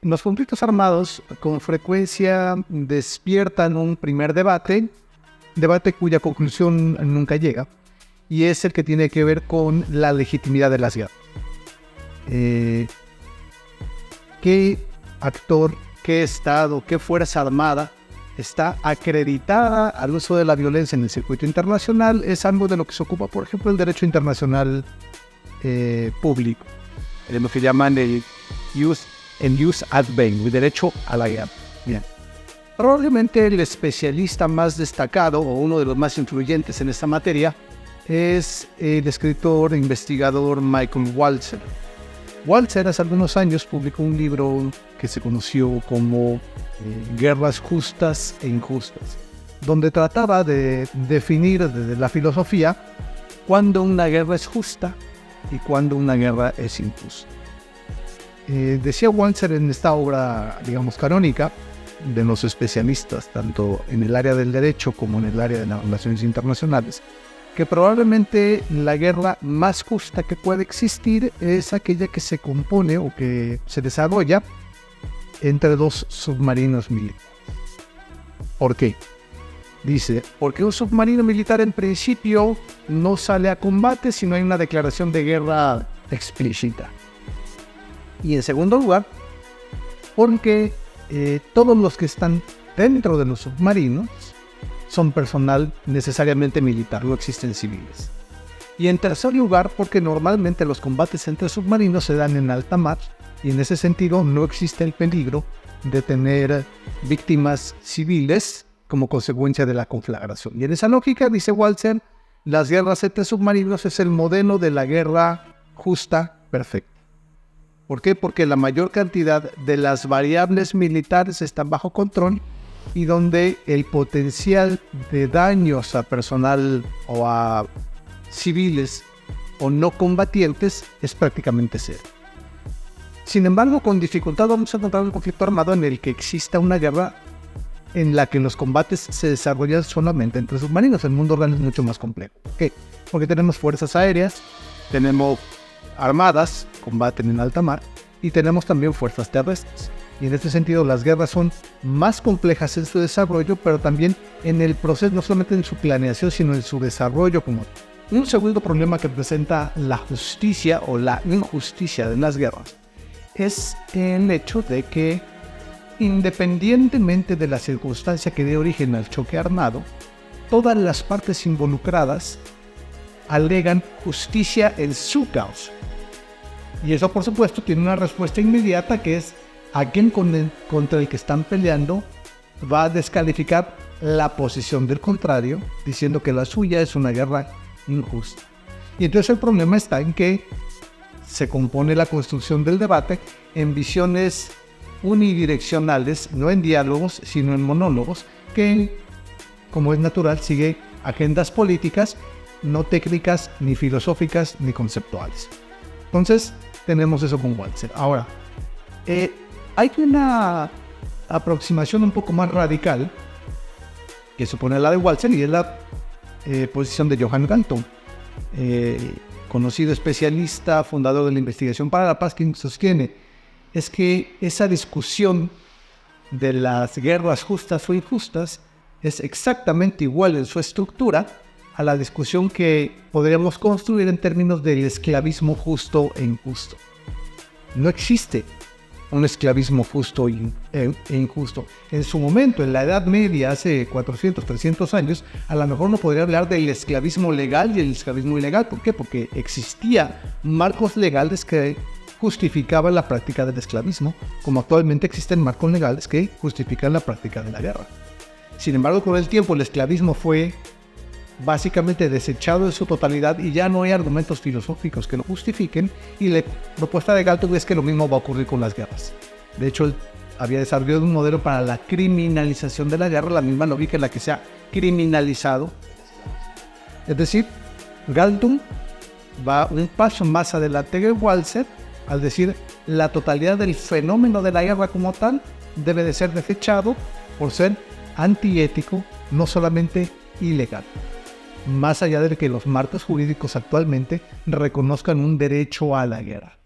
Los conflictos armados con frecuencia despiertan un primer debate cuya conclusión nunca llega, y es el que tiene que ver con la legitimidad de las guerras. ¿Qué actor, qué Estado, qué fuerza armada está acreditada al uso de la violencia en el circuito internacional? Es algo de lo que se ocupa, por ejemplo, el derecho internacional público, lo que llaman el use ad bellum, el derecho a la guerra. Bien. Probablemente el especialista más destacado o uno de los más influyentes en esta materia es el escritor e investigador Michael Walzer. Walzer hace algunos años publicó un libro que se conoció como Guerras Justas e Injustas, donde trataba de definir desde la filosofía cuándo una guerra es justa y cuándo una guerra es injusta. Decía Walzer en esta obra, digamos, canónica, de los especialistas, tanto en el área del derecho como en el área de las relaciones internacionales, que probablemente la guerra más justa que puede existir es aquella que se compone o que se desarrolla entre dos submarinos militares. ¿Por qué? Dice, porque un submarino militar en principio no sale a combate si no hay una declaración de guerra explícita. Y en segundo lugar, porque todos los que están dentro de los submarinos son personal necesariamente militar, no existen civiles. Y en tercer lugar, porque normalmente los combates entre submarinos se dan en alta mar y en ese sentido no existe el peligro de tener víctimas civiles como consecuencia de la conflagración. Y en esa lógica, dice Walzer, las guerras entre submarinos es el modelo de la guerra justa perfecta. ¿Por qué? Porque la mayor cantidad de las variables militares están bajo control y donde el potencial de daños a personal o a civiles o no combatientes es prácticamente cero. Sin embargo, con dificultad vamos a encontrar un conflicto armado en el que exista una guerra en la que los combates se desarrollan solamente entre submarinos. El mundo real es mucho más complejo. ¿Por qué? Porque tenemos fuerzas aéreas, tenemos armadas, combaten en alta mar, y tenemos también fuerzas terrestres. Y en este sentido las guerras son más complejas en su desarrollo, pero también en el proceso, no solamente en su planeación, sino en su desarrollo como tal. Un segundo problema que presenta la justicia o la injusticia de las guerras es el hecho de que, independientemente de la circunstancia que dé origen al choque armado, todas las partes involucradas alegan justicia en su causa. Y eso, por supuesto, tiene una respuesta inmediata, que es aquel contra el que están peleando va a descalificar la posición del contrario, diciendo que la suya es una guerra injusta. Y entonces el problema está en que se compone la construcción del debate en visiones unidireccionales, no en diálogos, sino en monólogos, que, como es natural, sigue agendas políticas, no técnicas, ni filosóficas, ni conceptuales. Entonces, tenemos eso con Walzer. Ahora, hay una aproximación un poco más radical que supone la de Walzer, y es la posición de Johan Galtung, conocido especialista, fundador de la investigación para la paz, quien sostiene es que esa discusión de las guerras justas o injustas es exactamente igual en su estructura a la discusión que podríamos construir en términos del esclavismo justo e injusto. No existe un esclavismo justo e injusto. En su momento, en la Edad Media, hace 400, 300 años, a lo mejor no podría hablar del esclavismo legal y el esclavismo ilegal. ¿Por qué? Porque existían marcos legales que justificaban la práctica del esclavismo, como actualmente existen marcos legales que justifican la práctica de la guerra. Sin embargo, con el tiempo el esclavismo fue básicamente desechado en su totalidad y ya no hay argumentos filosóficos que lo justifiquen, y la propuesta de Galtung es que lo mismo va a ocurrir con las guerras. De hecho, él había desarrollado un modelo para la criminalización de la guerra, la misma lógica en la que se ha criminalizado. Es decir, Galtung va un paso más adelante que Walzer al decir la totalidad del fenómeno de la guerra como tal debe de ser desechado por ser antiético, no solamente ilegal. Más allá de que los marcos jurídicos actualmente reconozcan un derecho a la guerra.